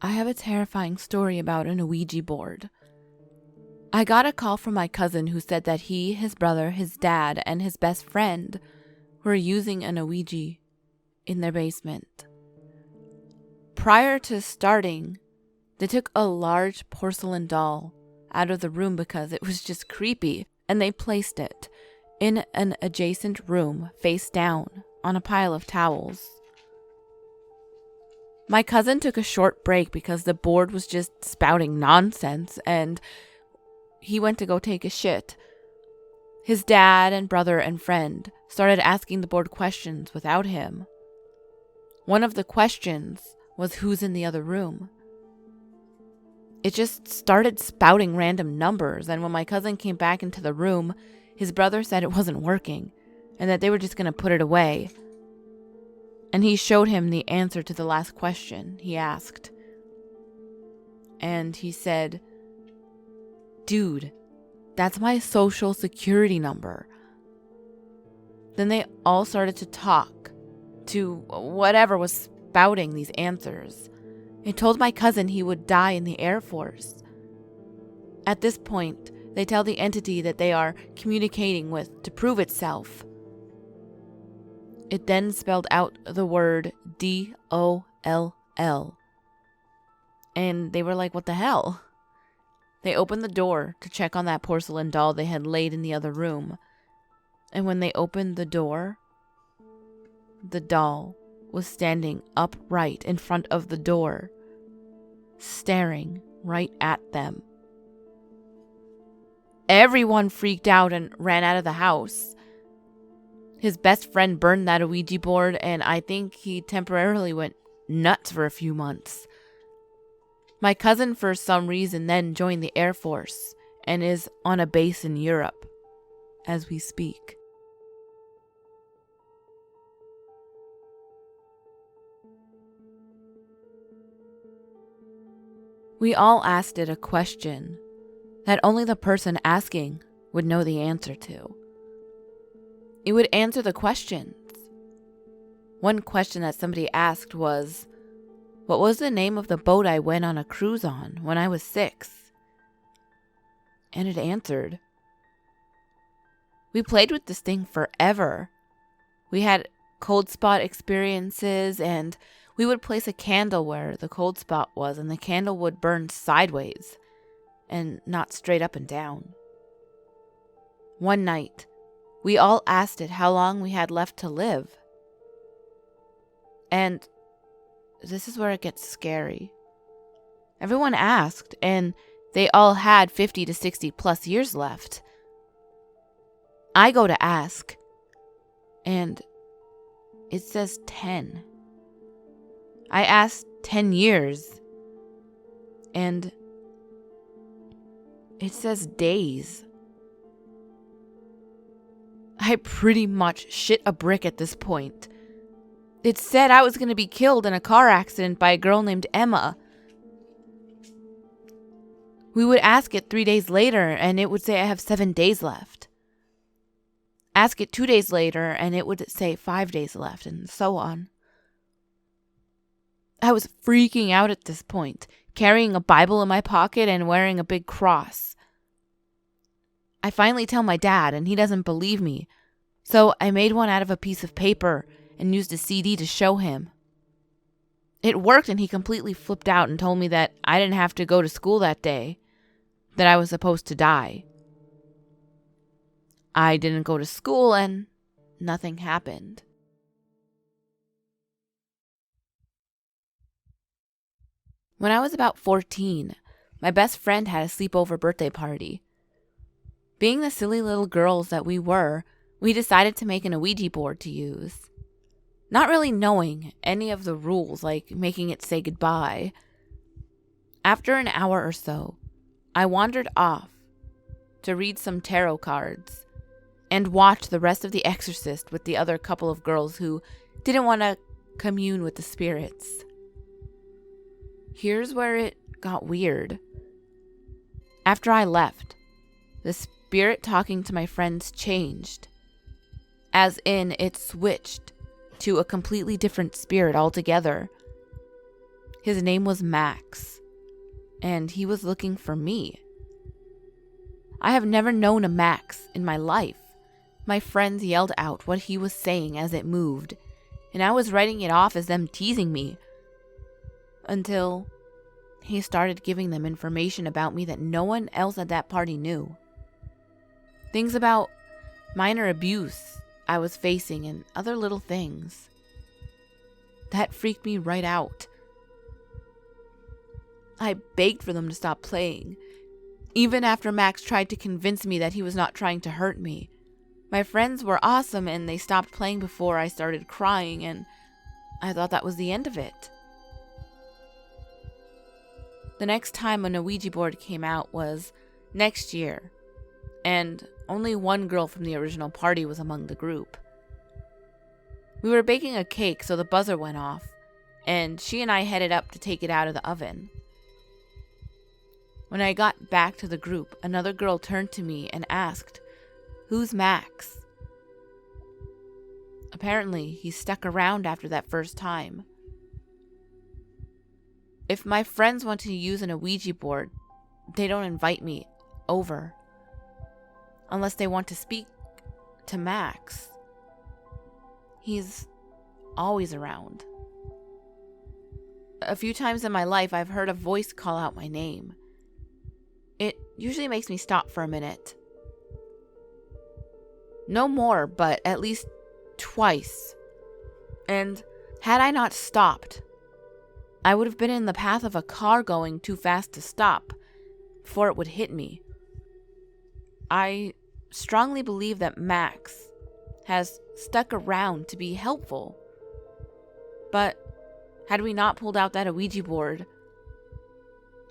I have a terrifying story about an Ouija board. I got a call from my cousin who said that he, his brother, his dad, and his best friend were using an Ouija in their basement. Prior to starting, they took a large porcelain doll out of the room because it was just creepy, and they placed it in an adjacent room face down on a pile of towels. My cousin took a short break because the board was just spouting nonsense, and he went to go take a shit. His dad and brother and friend started asking the board questions without him. One of the questions was who's in the other room. It just started spouting random numbers, and when my cousin came back into the room, his brother said it wasn't working and that they were just going to put it away. And he showed him the answer to the last question he asked. And he said, "Dude, that's my social security number." Then they all started to talk to whatever was spouting these answers. It told my cousin he would die in the Air Force. At this point, they tell the entity that they are communicating with to prove itself. It then spelled out the word DOLL. And they were like, what the hell? They opened the door to check on that porcelain doll they had laid in the other room. And when they opened the door, the doll was standing upright in front of the door, staring right at them. Everyone freaked out and ran out of the house. His best friend burned that Ouija board, and I think he temporarily went nuts for a few months. My cousin, for some reason, then joined the Air Force and is on a base in Europe as we speak. We all asked it a question that only the person asking would know the answer to. It would answer the questions. One question that somebody asked was, "What was the name of the boat I went on a cruise on when I was 6?" And it answered. We played with this thing forever. We had cold spot experiences, and we would place a candle where the cold spot was, and the candle would burn sideways and not straight up and down. One night, we all asked it how long we had left to live. And this is where it gets scary. Everyone asked, and they all had 50 to 60 plus years left. I go to ask, and it says 10. I asked 10 years, and it says days. I pretty much shit a brick at this point. It said I was going to be killed in a car accident by a girl named Emma. We would ask it 3 days later, and it would say I have 7 days left. Ask it 2 days later, and it would say 5 days left, and so on. I was freaking out at this point, carrying a Bible in my pocket and wearing a big cross. I finally tell my dad, and he doesn't believe me, so I made one out of a piece of paper and used a CD to show him. It worked, and he completely flipped out and told me that I didn't have to go to school that day, that I was supposed to die. I didn't go to school, and nothing happened. When I was about 14, my best friend had a sleepover birthday party. Being the silly little girls that we were, we decided to make an Ouija board to use. Not really knowing any of the rules, like making it say goodbye. After an hour or so, I wandered off to read some tarot cards and watch the rest of The Exorcist with the other couple of girls who didn't want to commune with the spirits. Here's where it got weird. After I left, the spirit talking to my friends changed. As in, it switched to a completely different spirit altogether. His name was Max, and he was looking for me. I have never known a Max in my life. My friends yelled out what he was saying as it moved, and I was writing it off as them teasing me, until he started giving them information about me that no one else at that party knew. Things about minor abuse I was facing and other little things. That freaked me right out. I begged for them to stop playing, even after Max tried to convince me that he was not trying to hurt me. My friends were awesome and they stopped playing before I started crying, and I thought that was the end of it. The next time a Ouija board came out was next year, and only one girl from the original party was among the group. We were baking a cake, so the buzzer went off, and she and I headed up to take it out of the oven. When I got back to the group, another girl turned to me and asked, "Who's Max?" Apparently, he stuck around after that first time. If my friends want to use an Ouija board, they don't invite me over unless they want to speak to Max. He's always around. A few times in my life, I've heard a voice call out my name. It usually makes me stop for a minute. No more, but at least twice. And had I not stopped, I would have been in the path of a car going too fast to stop before it would hit me. I strongly believe that Max has stuck around to be helpful. But had we not pulled out that Ouija board,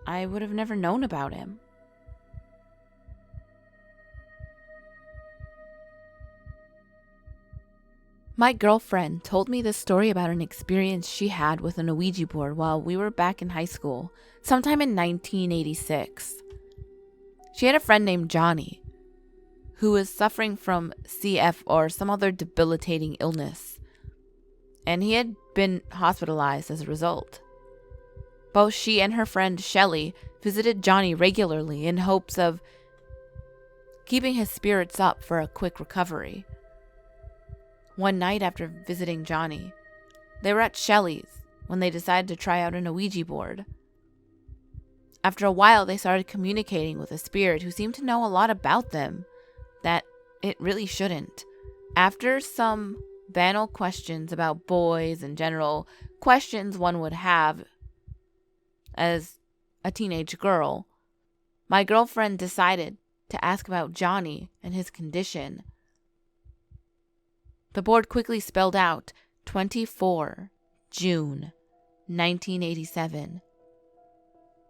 I would have never known about him. My girlfriend told me this story about an experience she had with an Ouija board while we were back in high school, sometime in 1986. She had a friend named Johnny, who was suffering from CF or some other debilitating illness, and he had been hospitalized as a result. Both she and her friend Shelley visited Johnny regularly in hopes of keeping his spirits up for a quick recovery. One night after visiting Johnny, they were at Shelley's when they decided to try out an Ouija board. After a while, they started communicating with a spirit who seemed to know a lot about them that it really shouldn't. After some banal questions about boys and general questions one would have as a teenage girl, my girlfriend decided to ask about Johnny and his condition. The board quickly spelled out 24 June 1987.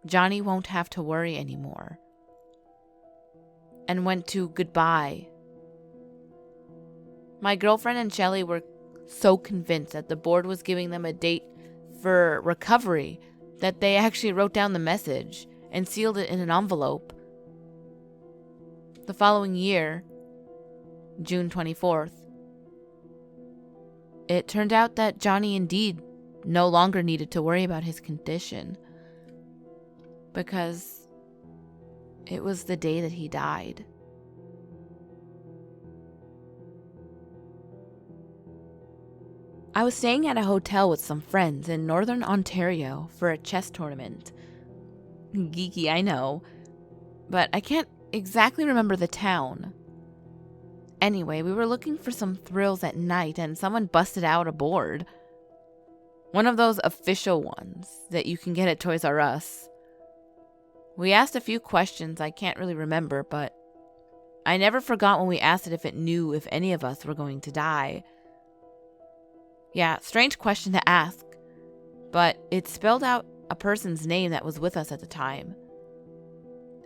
Johnny won't have to worry anymore. And went to goodbye. My girlfriend and Shelley were so convinced that the board was giving them a date for recovery that they actually wrote down the message and sealed it in an envelope. The following year, June 24th, it turned out that Johnny indeed no longer needed to worry about his condition, because it was the day that he died. I was staying at a hotel with some friends in Northern Ontario for a chess tournament. Geeky, I know, but I can't exactly remember the town. Anyway, we were looking for some thrills at night and someone busted out a board. One of those official ones that you can get at Toys R Us. We asked a few questions I can't really remember, but I never forgot when we asked it if it knew if any of us were going to die. Yeah, strange question to ask, but it spelled out a person's name that was with us at the time,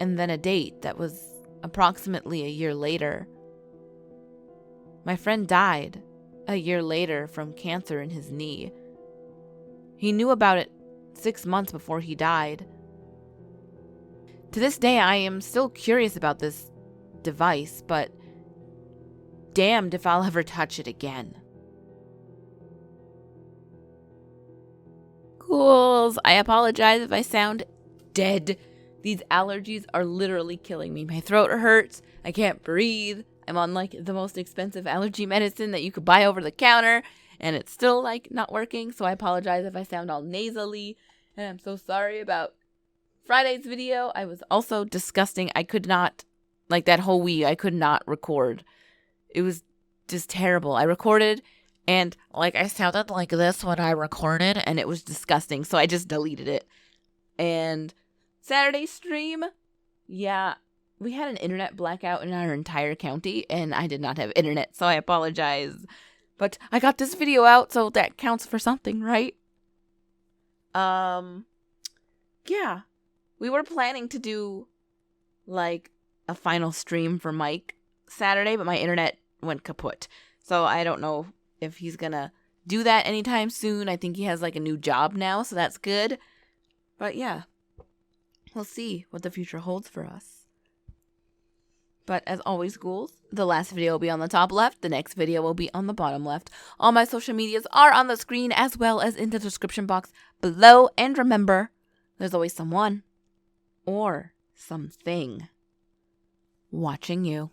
and then a date that was approximately a year later. My friend died a year later from cancer in his knee. He knew about it 6 months before he died. To this day, I am still curious about this device, but damned if I'll ever touch it again. ghouls. I apologize if I sound dead. These allergies are literally killing me. My throat hurts. I can't breathe. I'm on like the most expensive allergy medicine that you could buy over the counter, and it's still like not working. So I apologize if I sound all nasally, and I'm so sorry about Friday's video. I was also disgusting. I could not, like that whole week, I could not record. It was just terrible. I recorded and like I sounded like this when I recorded, and it was disgusting. So I just deleted it. And Saturday stream, yeah, we had an internet blackout in our entire county, and I did not have internet, so I apologize. But I got this video out, so that counts for something, right? Yeah. We were planning to do like a final stream for Mike Saturday, but my internet went kaput. So I don't know if he's gonna do that anytime soon. I think he has like a new job now, so that's good. But yeah, we'll see what the future holds for us. But as always, ghouls, the last video will be on the top left. The next video will be on the bottom left. All my social medias are on the screen as well as in the description box below. And remember, there's always someone or something watching you.